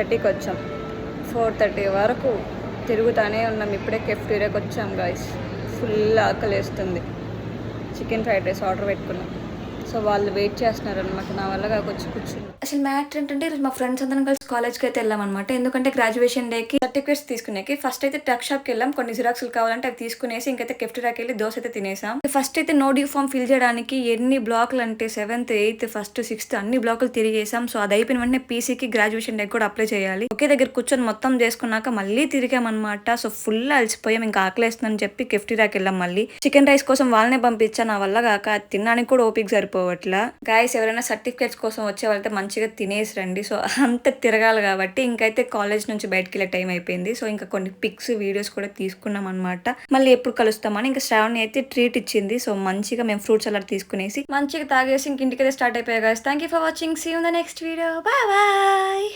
3:30కి వచ్చాం. 4:30 వరకు తిరుగుతానే ఉన్నాం. ఇప్పుడే కెఫ్టీరియాకి వచ్చాం గాయస్. ఫుల్ ఆకలేస్తుంది. చికెన్ ఫ్రైడ్ రైస్ ఆర్డర్ పెట్టుకున్నాం. సో వాళ్ళు వెయిట్ చేస్తున్నారు అనమాట. నా వల్ల కాకొచ్చి కూర్చున్నాం. అసలు మ్యాటర్ ఏంటంటే ఈరోజు మా ఫ్రెండ్స్ అందరం కలిసి కాలేజ్కి అయితే వెళ్ళామన్నమాట. ఎందుకంటే గ్రాడ్యుయేషన్ డేకి సర్టిఫికేట్స్ తీసుకునేకి ఫస్ట్ అయితే ట్రక్ షాప్కి వెళ్ళాం. కొన్ని జిరాక్స్లు కావాలంటే అవి తీసుకునేసి ఇంకైతే కెఫ్టీరియాకి వెళ్ళి దోశ అయితే తినేసాం. ఫస్ట్ అయితే నో డ్యూ ఫామ్ ఫిల్ చేయడానికి ఎన్ని బ్లాక్లు అంటే 7th 8th 1st 6th అన్ని బ్లాకులు తిరిగేసాం. సో అది అయిపోయిన వెంటనే పీసీకి గ్రాడ్యుయేషన్ డే కూడా అప్లై చేయాలి. ఒకే దగ్గర కూర్చొని మొత్తం చేసుకున్నాక మళ్ళీ తిరిగామన్నమాట. So full అలసిపోయాం. ఇంకా ఆకలేస్తుందని చెప్పి కెఫ్టీరియాకి వెళ్ళాం. మళ్ళీ చికెన్ రైస్ కోసం వాళ్ళనే పంపించా. నా వల్ల కాక తినడానికి కూడా ఓపిక సరిపోవట్లా. గాయస్ ఎవరైనా సర్టిఫికేట్స్ కోసం వచ్చే వాళ్ళైతే మంచిగా తినేసి రండి. సో అంత తిరగాలి కాబట్టి ఇంకైతే కాలేజ్ నుంచి బయటకి వెళ్ళే టైం అయిపోయింది. సో ఇంకా కొన్ని పిక్స్ వీడియోస్ కూడా తీసుకున్నాం అనమాట. మళ్ళీ ఎప్పుడు కలుస్తామని ఇంకా శ్రావణి అయితే ట్రీట్ ఇచ్చింది. సో మంచిగా మేము ఫ్రూట్స్ అలా తీసుకునేసి మంచిగా తాగేసి ఇంటికైతే స్టార్ట్ అయిపోయాయి. Guys thank you for watching. See you in the next video. Bye bye.